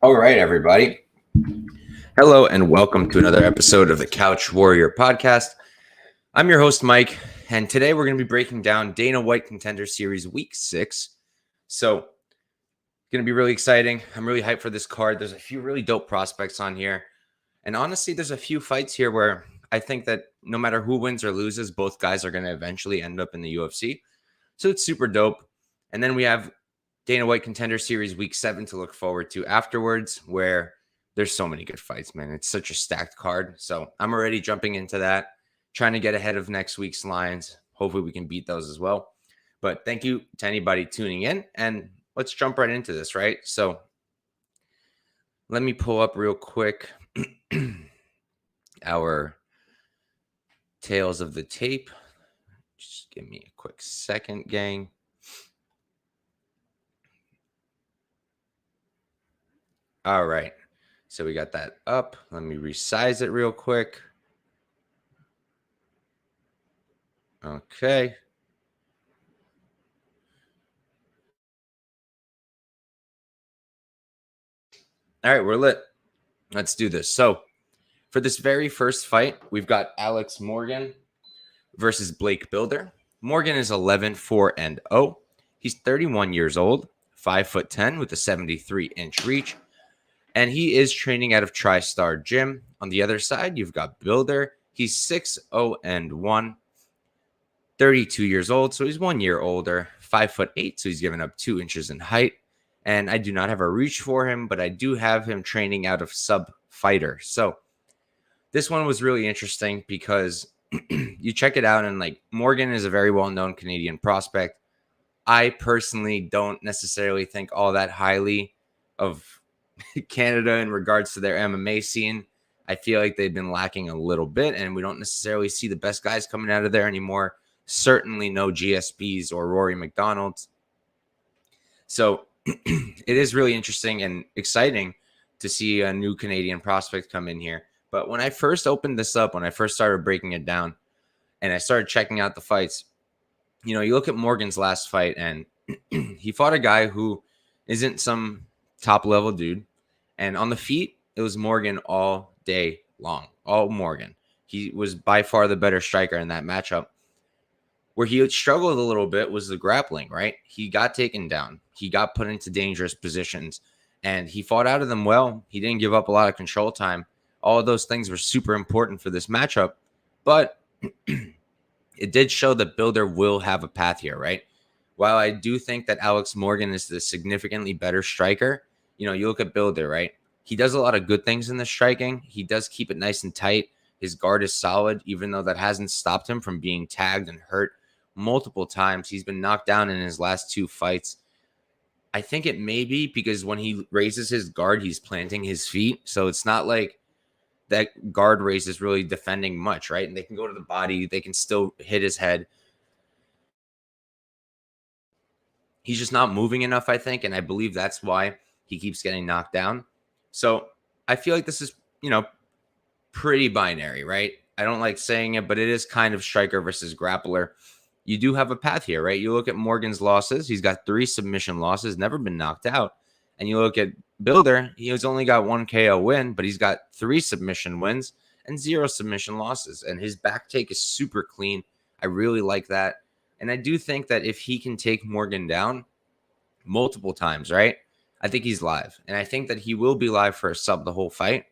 All right, everybody. Hello, and welcome to another episode of the Couch Warrior podcast. I'm your host, Mike, and today we're going to be breaking down Dana White Contender Series Week 6. So, it's going to be really exciting. I'm really hyped for this card. There's a few really dope prospects on here. And honestly, there's a few fights here where I think that no matter who wins or loses, both guys are going to eventually end up in the UFC. So, it's super dope. And then we have Dana White Contender Series Week 7 to look forward to afterwards, where there's so many good fights, man. It's such a stacked card. So I'm already jumping into that, trying to get ahead of next week's lines. Hopefully we can beat those as well. But thank you to anybody tuning in, and let's jump right into this, right? So let me pull up real quick our tails of the tape. Just give me a quick second, gang. All right, so we got that up. Let me resize it real quick. Okay. All right, we're lit. Let's do this. So for this very first fight, we've got Alex Morgan versus Blake Bilder. Morgan is 11-4-0. He's 31 years old, 5'10" with a 73-inch reach. And he is training out of TriStar Gym. On the other side, you've got Bilder. He's 6-0-1, 32 years old, so he's 1 year older, 5'8", so he's given up 2 inches in height. And I do not have a reach for him, but I do have him training out of Sub Fighter. So this one was really interesting because you check it out, and like Morgan is a very well-known Canadian prospect. I personally don't necessarily think all that highly of Canada in regards to their MMA scene. I feel like they've been lacking a little bit, and we don't necessarily see the best guys coming out of there anymore. Certainly no GSPs or Rory McDonald's. So it is really interesting and exciting to see a new Canadian prospect come in here. But when I first opened this up, when I first started breaking it down and I started checking out the fights, you look at Morgan's last fight, and he fought a guy who isn't some top level dude. And on the feet, it was Morgan all day long, all Morgan. He was by far the better striker in that matchup. Where he struggled a little bit was the grappling, right? He got taken down. He got put into dangerous positions, and he fought out of them well. He didn't give up a lot of control time. All of those things were super important for this matchup, but it did show that Bilder will have a path here, right? While I do think that Alex Morgan is the significantly better striker, you look at Bilder, right? He does a lot of good things in the striking. He does keep it nice and tight. His guard is solid, even though that hasn't stopped him from being tagged and hurt multiple times. He's been knocked down in his last 2 fights. I think it may be because when he raises his guard, he's planting his feet. So it's not like that guard raise is really defending much, right? And they can go to the body. They can still hit his head. He's just not moving enough, I think. And I believe that's why he keeps getting knocked down. So I feel like this is, pretty binary, right? I don't like saying it, but it is kind of striker versus grappler. You do have a path here, right? You look at Morgan's losses. He's got 3 submission losses, never been knocked out. And you look at Bilder, he's only got 1 KO win, but he's got 3 submission wins and 0 submission losses. And his back take is super clean. I really like that. And I do think that if he can take Morgan down multiple times, right? I think he's live. And I think that he will be live for a sub the whole fight.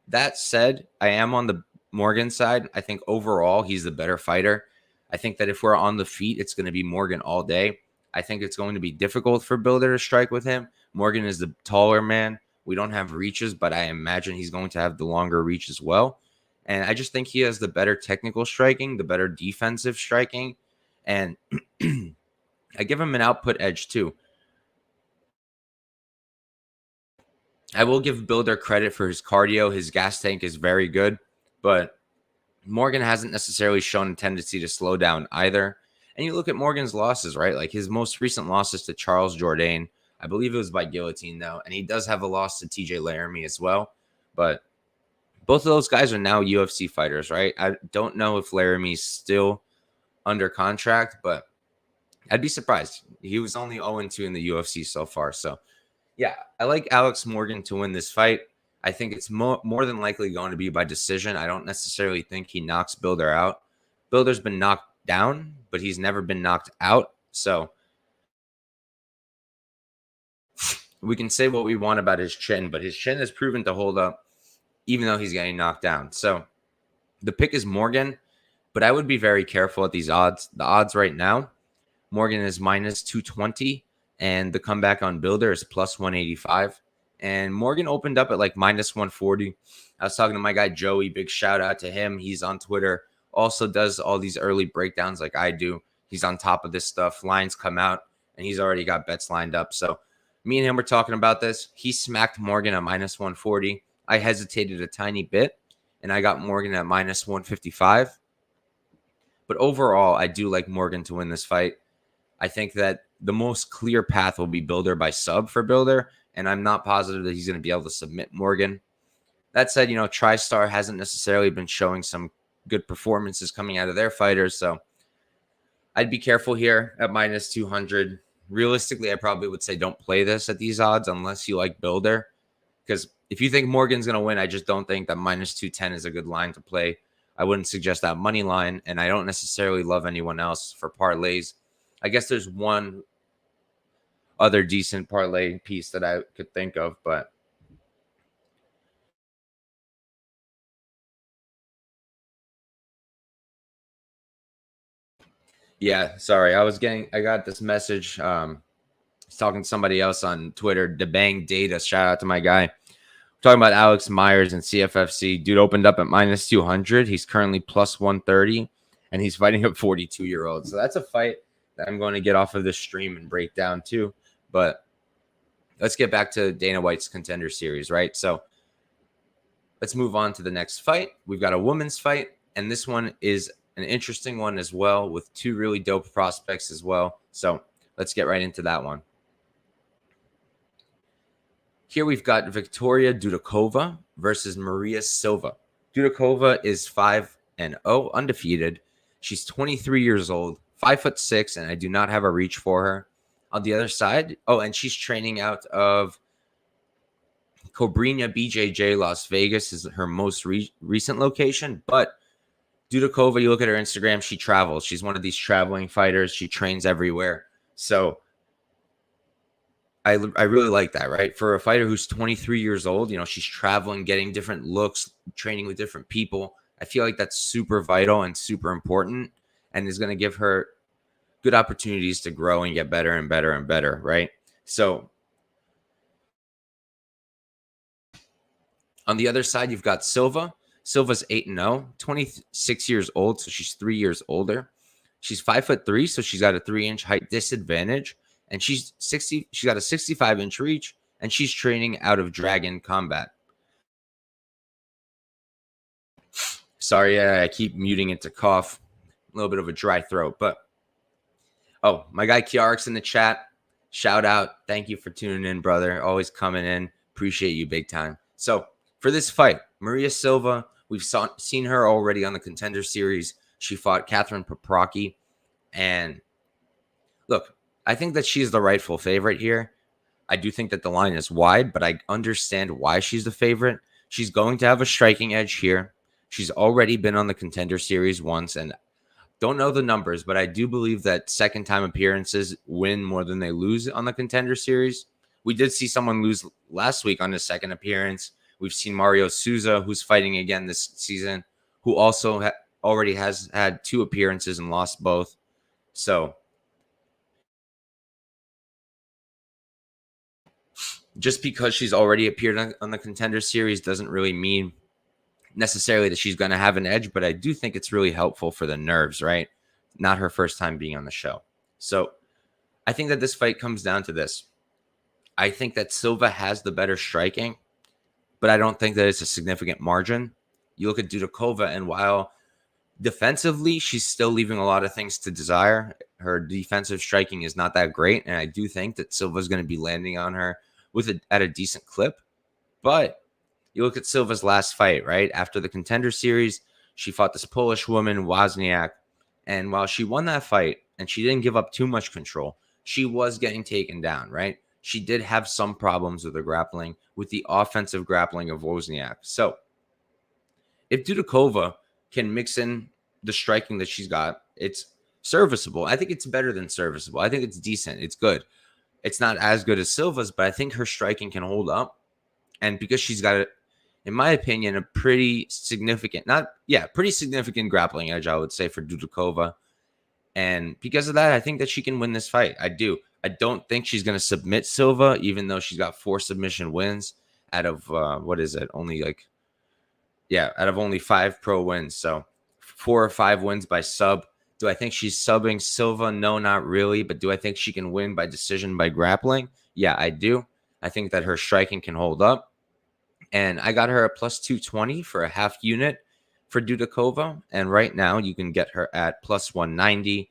That said, I am on the Morgan side. I think overall he's the better fighter. I think that if we're on the feet, it's going to be Morgan all day. I think it's going to be difficult for Bilder to strike with him. Morgan is the taller man. We don't have reaches, but I imagine he's going to have the longer reach as well. And I just think he has the better technical striking, the better defensive striking. And I give him an output edge too. I will give Bilder credit for his cardio. His gas tank is very good, but Morgan hasn't necessarily shown a tendency to slow down either. And you look at Morgan's losses, right? Like his most recent losses to Charles Jourdain, I believe it was by guillotine though. And he does have a loss to TJ Laramie as well. But both of those guys are now UFC fighters, right? I don't know if Laramie's still under contract, but I'd be surprised. He was only 0-2 in the UFC so far. So Yeah, I like Alex Morgan to win this fight. I think it's more than likely going to be by decision. I don't necessarily think he knocks Bilder out. Bilder's been knocked down, but he's never been knocked out. So we can say what we want about his chin, but his chin has proven to hold up even though he's getting knocked down. So the pick is Morgan, but I would be very careful at these odds. The odds right now, Morgan is minus 220, and the comeback on Bilder is plus 185. And Morgan opened up at like minus 140. I was talking to my guy Joey. Big shout out to him. He's on Twitter. Also does all these early breakdowns like I do. He's on top of this stuff. Lines come out, and he's already got bets lined up. So me and him were talking about this. He smacked Morgan at minus 140. I hesitated a tiny bit, and I got Morgan at minus 155. But overall, I do like Morgan to win this fight. I think that the most clear path will be Bilder by sub for Bilder, and I'm not positive that he's going to be able to submit Morgan. That said, TriStar hasn't necessarily been showing some good performances coming out of their fighters, so I'd be careful here at minus 200. Realistically, I probably would say don't play this at these odds unless you like Bilder, because if you think Morgan's going to win, I just don't think that minus 210 is a good line to play. I wouldn't suggest that money line, and I don't necessarily love anyone else for parlays. I guess there's one other decent parlay piece that I could think of, but yeah, sorry. I got this message. Talking to somebody else on Twitter, DeBang Data. Shout out to my guy. Talking about Alex Myers and CFFC. Dude opened up at minus 200. He's currently plus 130, and he's fighting a 42-year-old. So that's a fight that I'm going to get off of this stream and break down too. But let's get back to Dana White's Contender Series, right? So let's move on to the next fight. We've got a women's fight, and this one is an interesting one as well with two really dope prospects as well. So let's get right into that one. Here we've got Victorya Dudakova versus Maria Silva. Dudakova is 5-0, undefeated. She's 23 years old, 5'6", and I do not have a reach for her. On the other side, and she's training out of Cobrinha BJJ Las Vegas is her most recent location. But Dudakova, you look at her Instagram, she travels. She's one of these traveling fighters. She trains everywhere. So I really like that, right? For a fighter who's 23 years old, she's traveling, getting different looks, training with different people. I feel like that's super vital and super important and is going to give her good opportunities to grow and get better and better and better, right? So on the other side, you've got Silva. Silva's 8-0, 26 years old, so she's 3 years older. She's 5'3", so she's got a 3-inch height disadvantage. And she's got a 65-inch reach, and she's training out of Dragon Combat. Sorry, I keep muting it to cough. A little bit of a dry throat. But, my guy Kiarik's in the chat. Shout out. Thank you for tuning in, brother. Always coming in. Appreciate you big time. So, for this fight, Maria Silva, we've seen her already on the Contender Series. She fought Catherine Paprocki. And, look, I think that she's the rightful favorite here. I do think that the line is wide, but I understand why she's the favorite. She's going to have a striking edge here. She's already been on the Contender Series once, and don't know the numbers, but I do believe that second-time appearances win more than they lose on the Contender Series. We did see someone lose last week on his second appearance. We've seen Mario Souza, who's fighting again this season, who also already has had 2 appearances and lost both. So just because she's already appeared on the Contender Series doesn't really mean necessarily that she's going to have an edge, but I do think it's really helpful for the nerves, right? Not her first time being on the show. So I think that this fight comes down to this. I think that Silva has the better striking, but I don't think that it's a significant margin. You look at Dudakova, and while defensively, she's still leaving a lot of things to desire. Her defensive striking is not that great, and I do think that Silva's going to be landing on her at a decent clip. But you look at Silva's last fight, right? After the Contender Series, she fought this Polish woman, Wozniak. And while she won that fight and she didn't give up too much control, she was getting taken down, right? she did have some problems with her grappling, with the offensive grappling of Wozniak. So if Dudakova can mix in the striking that she's got, it's serviceable. I think it's better than serviceable. I think it's decent. It's good. It's not as good as Silva's, but I think her striking can hold up. And because she's got, in my opinion, a pretty significant, pretty significant grappling edge, I would say, for Dudakova. And because of that, I think that she can win this fight. I do. I don't think she's going to submit Silva, even though she's got 4 submission wins out of, out of only 5 pro wins. So 4 or 5 wins by sub. Do I think she's subbing Silva? No, not really. But do I think she can win by decision by grappling? Yeah, I do. I think that her striking can hold up. And I got her a plus 220 for a half unit for Dudakova. And right now you can get her at plus 190.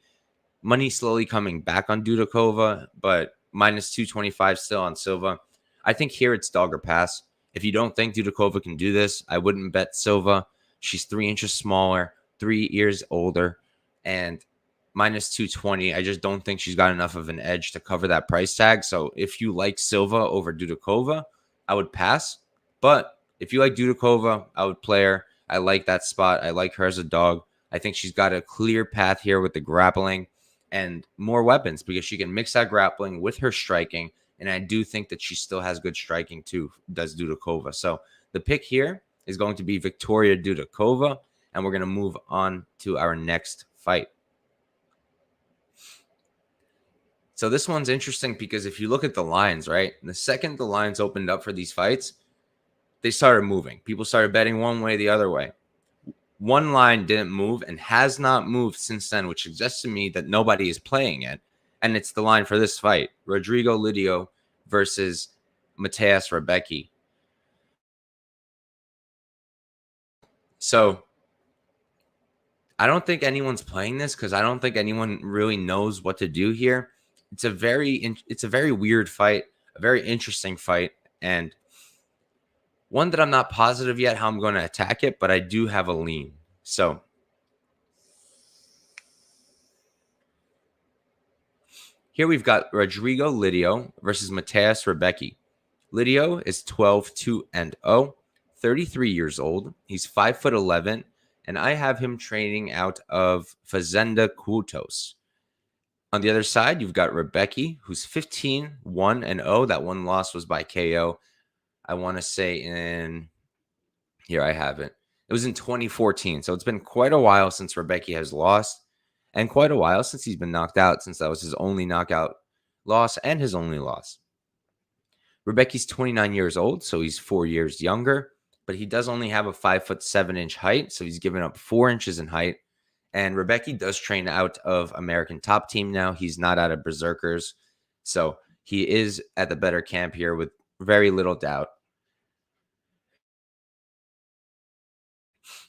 Money slowly coming back on Dudakova, but minus 225 still on Silva. I think here it's dog or pass. If you don't think Dudakova can do this, I wouldn't bet Silva. She's 3 inches smaller, 3 years older, and minus 220. I just don't think she's got enough of an edge to cover that price tag. So if you like Silva over Dudakova, I would pass. But if you like Dudakova, I would play her. I like that spot. I like her as a dog. I think she's got a clear path here with the grappling and more weapons because she can mix that grappling with her striking. And I do think that she still has good striking too, does Dudakova. So the pick here is going to be Victorya Dudakova. And we're going to move on to our next fight. So this one's interesting because if you look at the lines, right? The second the lines opened up for these fights, they started moving. People started betting one way, the other way. One line didn't move and has not moved since then, which suggests to me that nobody is playing it. And it's the line for this fight. Rodrigo Lidio versus Mateusz Rebecki. So I don't think anyone's playing this because I don't think anyone really knows what to do here. It's a very weird fight, a very interesting fight, and one that I'm not positive yet how I'm going to attack it, but I do have a lean. So here we've got Rodrigo Lidio versus Mateusz Rebecki. Lidio is 12-2-0, 33 years old. He's 5'11", and I have him training out of Fazenda Kłotos. On the other side, you've got Rebecki, who's 15-1-0. That one loss was by KO. I want to say here I have it. It was in 2014. So it's been quite a while since Rebecki has lost and quite a while since he's been knocked out, since that was his only knockout loss and his only loss. Rebecki's 29 years old, so he's 4 years younger, but he does only have a 5'7" height. So he's given up 4 inches in height. And Rebecki does train out of American Top Team now. He's not out of Berserkers. So he is at the better camp here with very little doubt.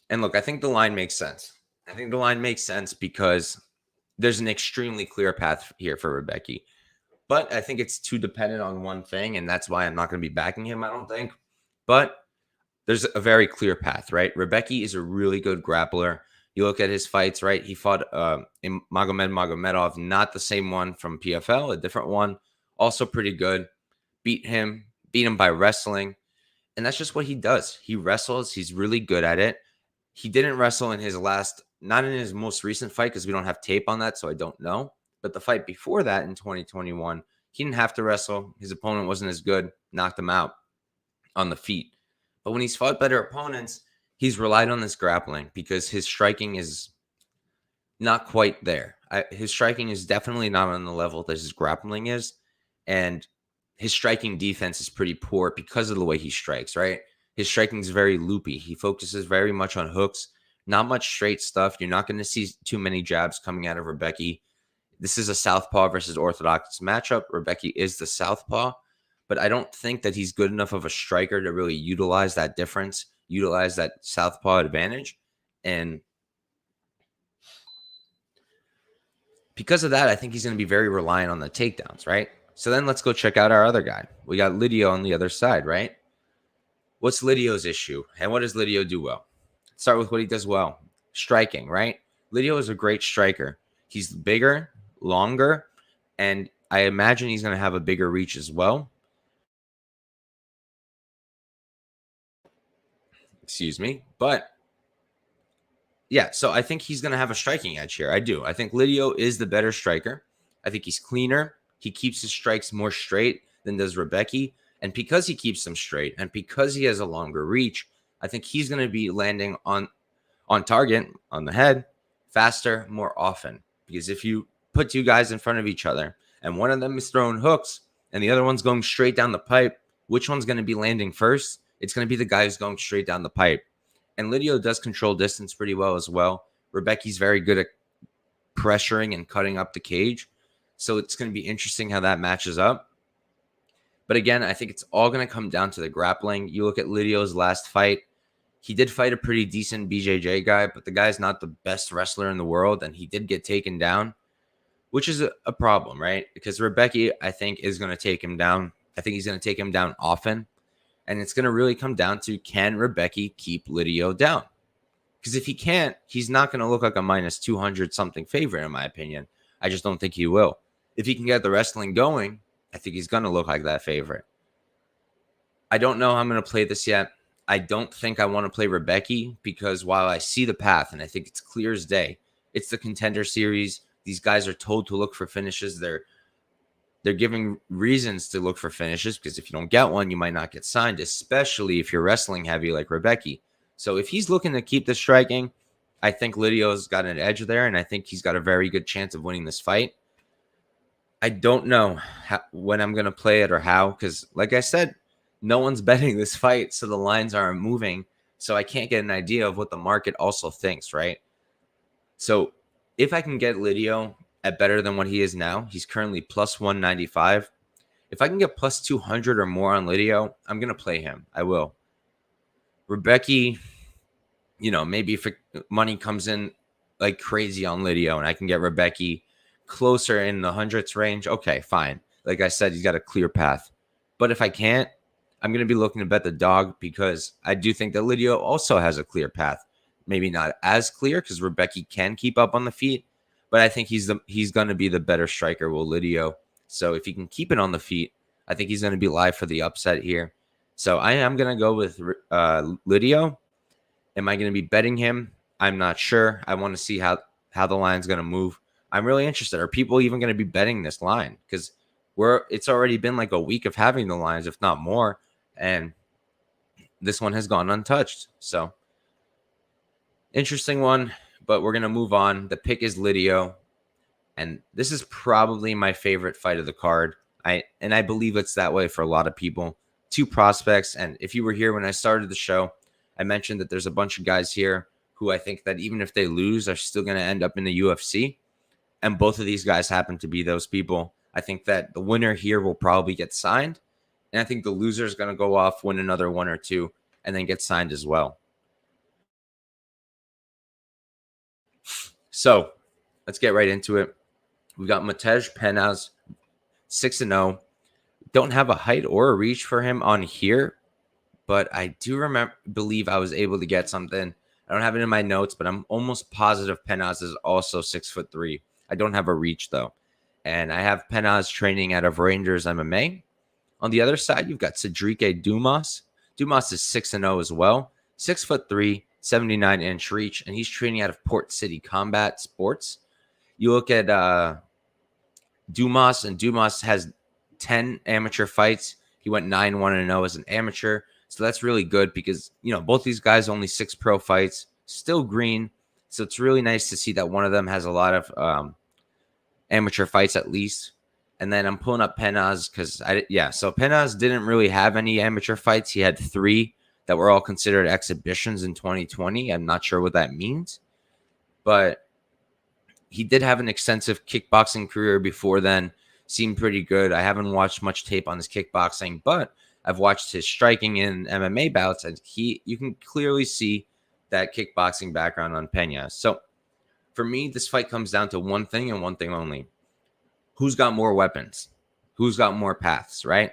And look, I think the line makes sense. I think the line makes sense because there's an extremely clear path here for Rebecki. But I think it's too dependent on one thing, and that's why I'm not going to be backing him, I don't think. But there's a very clear path, right? Rebecki is a really good grappler. You look at his fights, right? He fought in Magomed Magomedov, not the same one from PFL, a different one. Also pretty good. Beat him by wrestling. And that's just what he does. He wrestles. He's really good at it. He didn't wrestle in his not in his most recent fight because we don't have tape on that, so I don't know. But the fight before that in 2021, he didn't have to wrestle. His opponent wasn't as good, knocked him out on the feet. But when he's fought better opponents, he's relied on this grappling because his striking is not quite there. His striking is definitely not on the level that his grappling is. And his striking defense is pretty poor because of the way he strikes, right? His striking is very loopy. He focuses very much on hooks, not much straight stuff. You're not going to see too many jabs coming out of Rebecki. This is a southpaw versus orthodox matchup. Rebecki is the southpaw, but I don't think that he's good enough of a striker to really utilize that difference, utilize that southpaw advantage. And because of that, I think he's going to be very reliant on the takedowns, right? So then let's go check out our other guy. We got Lidio on the other side, right? What's Lidio's issue? And what does Lidio do well? Let's start with what he does well. Striking, right? Lidio is a great striker. He's bigger, longer, and I imagine he's going to have a bigger reach as well. Excuse me. But yeah, so I think he's going to have a striking edge here. I do. I think Lidio is the better striker. I think he's cleaner. He keeps his strikes more straight than does Rebecki. And because he keeps them straight and because he has a longer reach, I think he's going to be landing on target, on the head, faster, more often. Because if you put two guys in front of each other and one of them is throwing hooks and the other one's going straight down the pipe, which one's going to be landing first? It's going to be the guy who's going straight down the pipe. And Lidio does control distance pretty well as well. Rebecki's very good at pressuring and cutting up the cage. So it's going to be interesting how that matches up. But again, I think it's all going to come down to the grappling. You look at Lidio's last fight. He did fight a pretty decent BJJ guy, but the guy's not the best wrestler in the world, and he did get taken down, which is a problem, right? Because Rebecki, I think, is going to take him down. I think he's going to take him down often, and it's going to really come down to, can Rebecki keep Lidio down? Because if he can't, he's not going to look like a minus 200-something favorite, in my opinion. I just don't think he will. If he can get the wrestling going, I think he's going to look like that favorite. I don't know how I'm going to play this yet. I don't think I want to play Rebecki because while I see the path and I think it's clear as day, it's the Contender series. These guys are told to look for finishes. They're giving reasons to look for finishes because if you don't get one, you might not get signed, especially if you're wrestling heavy like Rebecki. So if he's looking to keep the striking, I think Lidio's got an edge there, and I think he's got a very good chance of winning this fight. I don't know when I'm going to play it or how because, like I said, no one's betting this fight, so the lines aren't moving. So I can't get an idea of what the market also thinks, right? So if I can get Lidio at better than what he is now, he's currently plus 195. If I can get plus 200 or more on Lidio, I'm going to play him. I will. Rebecki, maybe if money comes in like crazy on Lidio and I can get Rebecki closer in the hundreds range, okay, fine. Like I said, he's got a clear path. But if I can't, I'm going to be looking to bet the dog because I do think that Lidio also has a clear path. Maybe not as clear because Rebecki can keep up on the feet, but I think he's going to be the better striker, will Lidio. So if he can keep it on the feet, I think he's going to be live for the upset here. So I am going to go with Lidio. Am I going to be betting him? I'm not sure. I want to see how the line's going to move. I'm really interested. Are people even going to be betting this line? Because it's already been like a week of having the lines, if not more. And this one has gone untouched. So interesting one, but we're going to move on. The pick is Lidio. And this is probably my favorite fight of the card. I believe it's that way for a lot of people. Two prospects. And if you were here when I started the show, I mentioned that there's a bunch of guys here who I think that even if they lose, are still going to end up in the UFC. And both of these guys happen to be those people. I think that the winner here will probably get signed. And I think the loser is going to go off, win another one or two, and then get signed as well. So let's get right into it. We got Matej Penaz, 6-0. Don't have a height or a reach for him on here, but I do believe I was able to get something. I don't have it in my notes, but I'm almost positive Penaz is also 6'3". I don't have a reach though. And I have Penaz training out of Rangers MMA. On the other side, you've got Sedriques Dumas. Dumas is 6-0 as well. 6'3", 79-inch reach, and he's training out of Port City Combat Sports. You look at Dumas, and Dumas has 10 amateur fights. He went 9-1-0 as an amateur. So that's really good because, both these guys only 6 pro fights, still green. So it's really nice to see that one of them has a lot of amateur fights at least. And then I'm pulling up Penaz because, so Penaz didn't really have any amateur fights. He had 3 that were all considered exhibitions in 2020. I'm not sure what that means. But he did have an extensive kickboxing career before then. Seemed pretty good. I haven't watched much tape on his kickboxing, but I've watched his striking in MMA bouts, and you can clearly see that kickboxing background on Penaz. So for me, this fight comes down to one thing and one thing only. Who's got more weapons? Who's got more paths, right?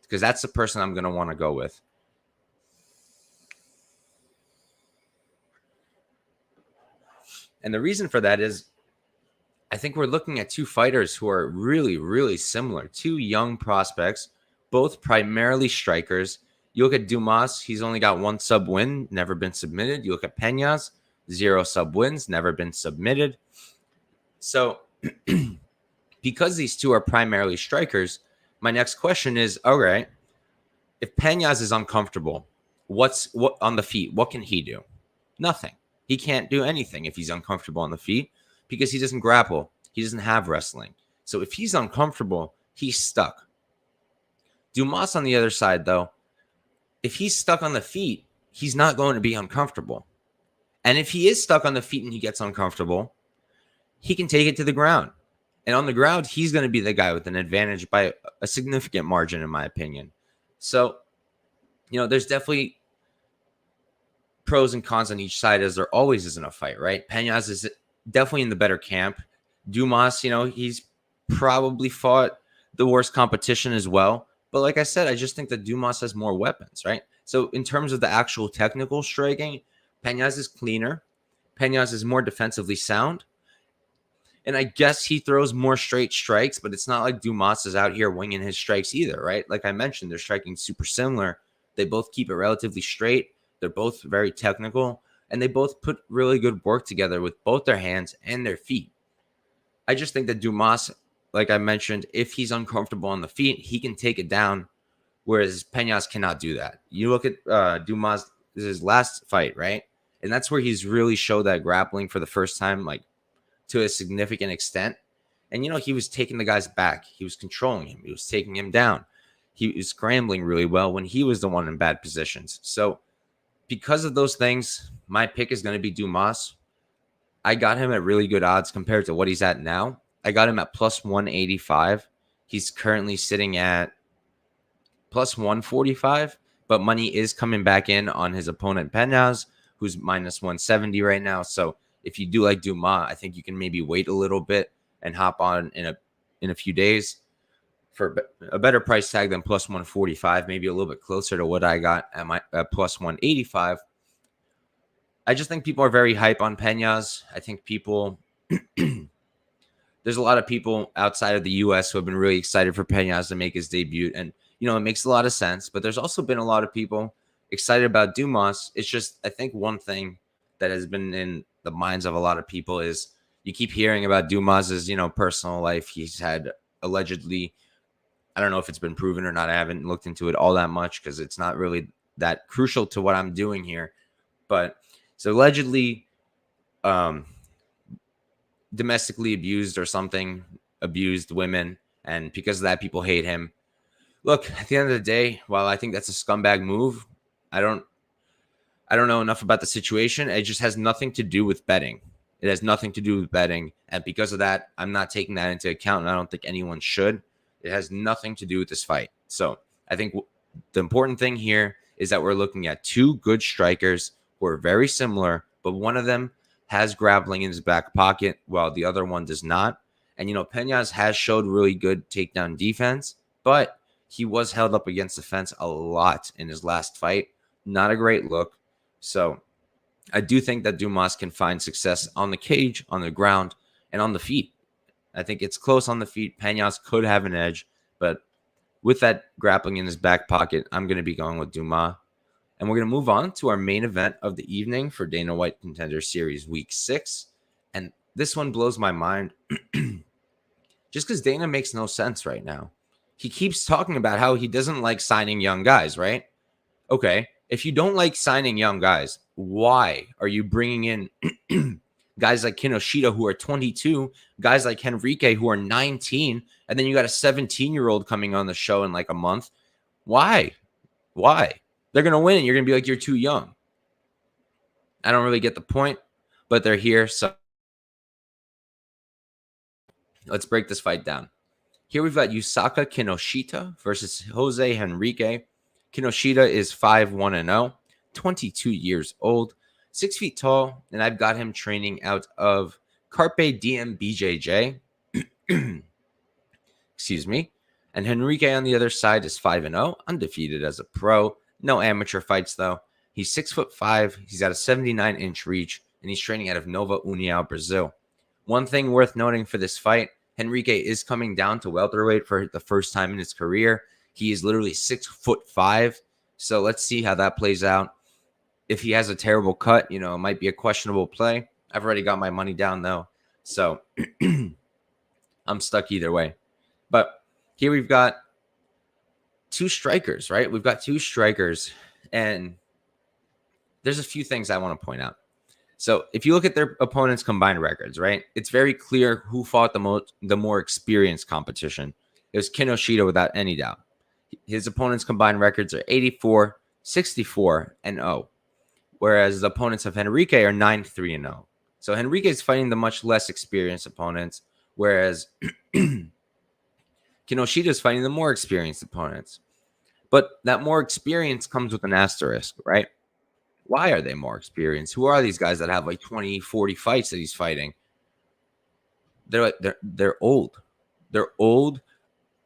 Because that's the person I'm going to want to go with. And the reason for that is I think we're looking at two fighters who are really, really similar. Two young prospects, both primarily strikers. You look at Dumas, he's only got 1 sub win, never been submitted. You look at Penaz, 0 sub wins, never been submitted. So because these two are primarily strikers, my next question is, all right, if Penaz is uncomfortable, what on the feet, what can he do? Nothing. He can't do anything if he's uncomfortable on the feet because he doesn't grapple. He doesn't have wrestling. So if he's uncomfortable, he's stuck. Dumas on the other side, though, if he's stuck on the feet, he's not going to be uncomfortable. And if he is stuck on the feet and he gets uncomfortable, he can take it to the ground. And on the ground, he's going to be the guy with an advantage by a significant margin, in my opinion. So, there's definitely pros and cons on each side, as there always is in a fight, right? Penaz is definitely in the better camp. Dumas, he's probably fought the worst competition as well. But like I said, I just think that Dumas has more weapons, right? So in terms of the actual technical striking, Penaz is cleaner. Penaz is more defensively sound. And I guess he throws more straight strikes, but it's not like Dumas is out here winging his strikes either, right? Like I mentioned, they're striking super similar. They both keep it relatively straight. They're both very technical, and they both put really good work together with both their hands and their feet. I just think that Dumas, like I mentioned, if he's uncomfortable on the feet, he can take it down, whereas Penaz cannot do that. You look at Dumas, this is his last fight, right? And that's where he's really showed that grappling for the first time, like to a significant extent. And, he was taking the guys back. He was controlling him. He was taking him down. He was scrambling really well when he was the one in bad positions. So because of those things, my pick is going to be Dumas. I got him at really good odds compared to what he's at now. I got him at plus 185. He's currently sitting at plus 145, but money is coming back in on his opponent Penaz, who's minus 170 right now. So if you do like Dumas, I think you can maybe wait a little bit and hop on in a few days for a better price tag than plus 145, maybe a little bit closer to what I got at plus 185. I just think people are very hype on Penaz. I think there's a lot of people outside of the U.S. who have been really excited for Penaz to make his debut. And, it makes a lot of sense. But there's also been a lot of people excited about Dumas. It's just, I think one thing that has been in the minds of a lot of people is you keep hearing about Dumas's, personal life. He's had allegedly, I don't know if it's been proven or not. I haven't looked into it all that much because it's not really that crucial to what I'm doing here. But so allegedly domestically abused or something, abused women. And because of that, people hate him. Look, at the end of the day, while I think that's a scumbag move, I don't know enough about the situation. It just has nothing to do with betting. It has nothing to do with betting. And because of that, I'm not taking that into account. And I don't think anyone should. It has nothing to do with this fight. So I think the important thing here is that we're looking at two good strikers who are very similar, but one of them has grappling in his back pocket while the other one does not. And, Penaz has showed really good takedown defense, but he was held up against the fence a lot in his last fight. Not a great look. So I do think that Dumas can find success on the cage, on the ground, and on the feet. I think it's close on the feet. Penaz could have an edge, but with that grappling in his back pocket, I'm going to be going with Dumas. And we're going to move on to our main event of the evening for Dana White Contender Series Week 6. And this one blows my mind just because Dana makes no sense right now. He keeps talking about how he doesn't like signing young guys, right? Okay, if you don't like signing young guys, why are you bringing in guys like Kinoshita who are 22, guys like Henrique who are 19, and then you got a 17-year-old coming on the show in like a month? Why? They're going to win, and you're going to be like, you're too young. I don't really get the point, but they're here, so let's break this fight down. Here we've got Yusaka Kinoshita versus Jose Henrique. Kinoshita is 5-1-0, 22 years old, 6 feet tall, and I've got him training out of Carpe Diem BJJ. Excuse me. And Henrique on the other side is 5-0, undefeated as a pro. No amateur fights, though. He's 6'5". He's got a 79-inch reach, and he's training out of Nova União, Brazil. One thing worth noting for this fight, Henrique is coming down to welterweight for the first time in his career. He is literally 6'5". So let's see how that plays out. If he has a terrible cut, it might be a questionable play. I've already got my money down though. So I'm stuck either way. But here we've got two strikers, right? We've got two strikers, and there's a few things I want to point out. So if you look at their opponents' combined records, right, it's very clear who fought the more experienced competition. It was Kinoshita without any doubt. His opponents' combined records are 84, 64, and 0, whereas the opponents of Henrique are 9-3 and 0. So Henrique is fighting the much less experienced opponents, whereas Kinoshita is fighting the more experienced opponents. But that more experience comes with an asterisk, right? Why are they more experienced? Who are these guys that have like 20, 40 fights that he's fighting? They're old. They're old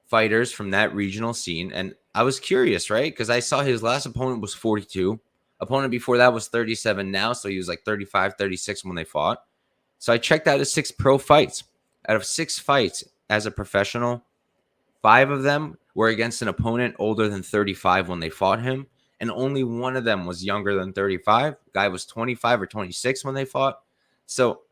fighters from that regional scene. And I was curious, right? Because I saw his last opponent was 42. Opponent before that was 37 now. So he was like 35, 36 when they fought. So I checked out his 6 pro fights. Out of 6 fights as a professional, 5 of them were against an opponent older than 35 when they fought him. And only one of them was younger than 35. The guy was 25 or 26 when they fought. So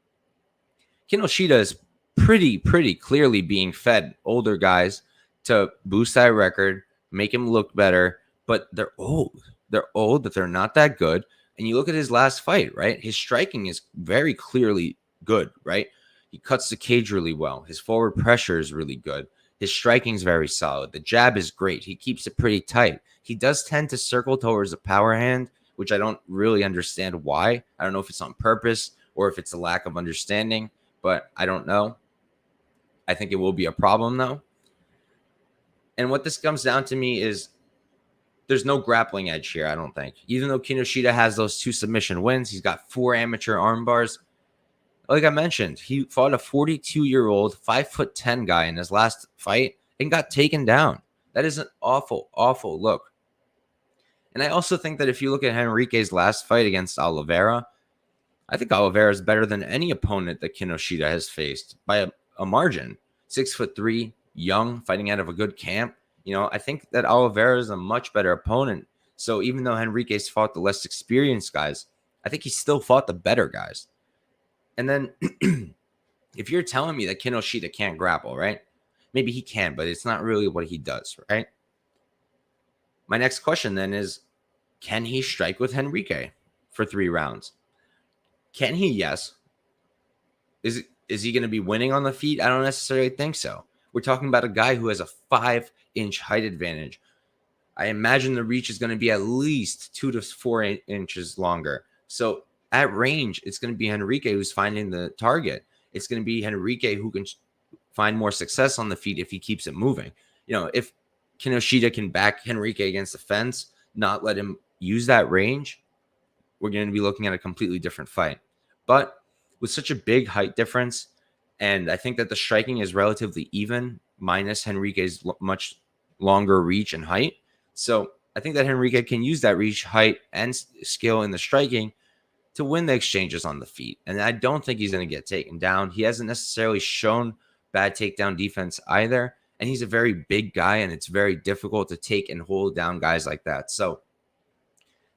Kinoshita is pretty clearly being fed older guys to boost that record, make him look better. But they're old. They're old, but they're not that good. And you look at his last fight, right? His striking is very clearly good, right? He cuts the cage really well. His forward pressure is really good. His striking is very solid. The jab is great. He keeps it pretty tight. He does tend to circle towards a power hand, which I don't really understand why. I don't know if it's on purpose or if it's a lack of understanding, but I don't know. I think it will be a problem, though. And what this comes down to me is there's no grappling edge here, I don't think. Even though Kinoshita has those 2 submission wins, he's got 4 amateur arm bars. Like I mentioned, he fought a 42-year-old, 5'10" guy in his last fight and got taken down. That is an awful look. And I also think that if you look at Henrique's last fight against Oliveira, I think Oliveira is better than any opponent that Kinoshita has faced by a margin. 6'3", young, fighting out of a good camp. I think that Oliveira is a much better opponent. So even though Henrique's fought the less experienced guys, I think he still fought the better guys. And then if you're telling me that Kinoshita can't grapple, right? Maybe he can, but it's not really what he does, right? My next question then is, can he strike with Henrique for 3 rounds? Can he? Yes. Is he going to be winning on the feet? I don't necessarily think so. We're talking about a guy who has a 5-inch height advantage. I imagine the reach is going to be at least 2 to 4 inches longer. So at range, it's going to be Henrique who's finding the target. It's going to be Henrique who can find more success on the feet if he keeps it moving. If Kinoshita can back Henrique against the fence, not let him use that range, we're going to be looking at a completely different fight. But with such a big height difference, and I think that the striking is relatively even, minus Henrique's much longer reach and height. So I think that Henrique can use that reach, height, and skill in the striking to win the exchanges on the feet. And I don't think he's going to get taken down. He hasn't necessarily shown bad takedown defense either. And he's a very big guy, and it's very difficult to take and hold down guys like that. So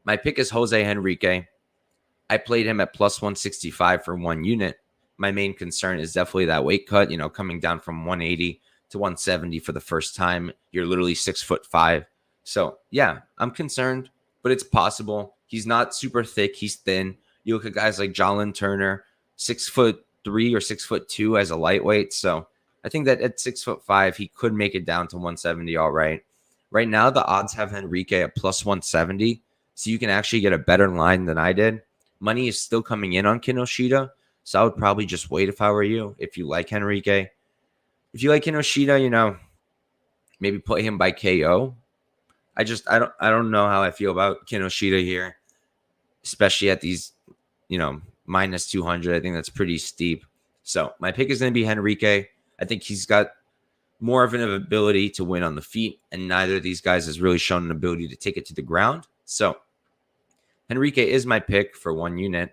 my pick is Jose Henrique. I played him at plus 165 for 1 unit. My main concern is definitely that weight cut, coming down from 180 to 170 for the first time. You're literally 6'5". So yeah, I'm concerned, but it's possible. He's not super thick. He's thin. You look at guys like Jalen Turner, 6'3" or 6'2" as a lightweight. So I think that at 6'5", he could make it down to 170 all right. Right now, the odds have Henrique at plus 170, so you can actually get a better line than I did. Money is still coming in on Kinoshita, so I would probably just wait if I were you, if you like Henrique. If you like Kinoshita, maybe play him by KO. I don't know how I feel about Kinoshita here, especially at these, minus 200. I think that's pretty steep. So my pick is going to be Henrique. I think he's got more of an ability to win on the feet, and neither of these guys has really shown an ability to take it to the ground. So Henrique is my pick for 1 unit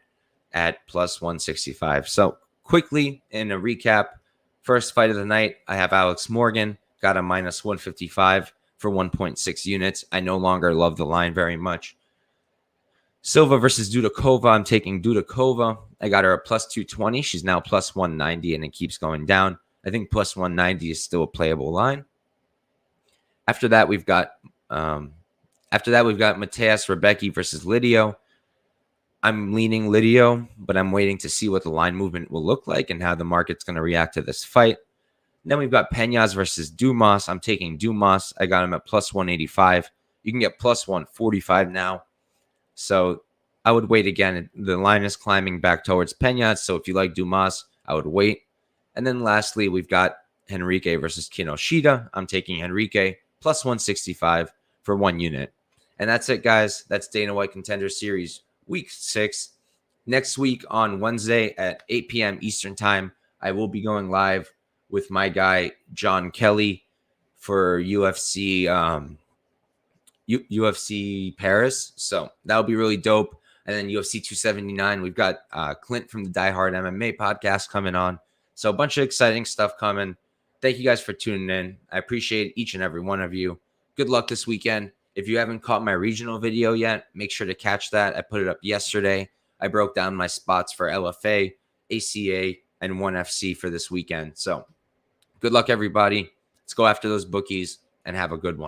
at plus 165. So quickly, in a recap, first fight of the night, I have Alex Morgan, got a minus 155 for 1.6 units. I no longer love the line very much. Silva versus Dudakova. I'm taking Dudakova. I got her a plus 220. She's now plus 190, and it keeps going down. I think plus 190 is still a playable line. After that, we've got Mateusz, Rebecki versus Lidio. I'm leaning Lidio, but I'm waiting to see what the line movement will look like and how the market's going to react to this fight. Then we've got Penaz versus Dumas. I'm taking Dumas. I got him at plus 185. You can get plus 145 now. So I would wait again. The line is climbing back towards Penaz. So if you like Dumas, I would wait. And then lastly, we've got Henrique versus Kinoshita. I'm taking Henrique plus 165 for 1 unit. And that's it, guys. That's Dana White Contender Series Week 6. Next week on Wednesday at 8 p.m. Eastern Time, I will be going live with my guy, John Kelly, for UFC Paris. So that'll be really dope. And then UFC 279, we've got Clint from the Die Hard MMA podcast coming on. So a bunch of exciting stuff coming. Thank you guys for tuning in. I appreciate each and every one of you. Good luck this weekend. If you haven't caught my regional video yet, make sure to catch that. I put it up yesterday. I broke down my spots for LFA, ACA, and 1FC for this weekend. So good luck, everybody. Let's go after those bookies and have a good one.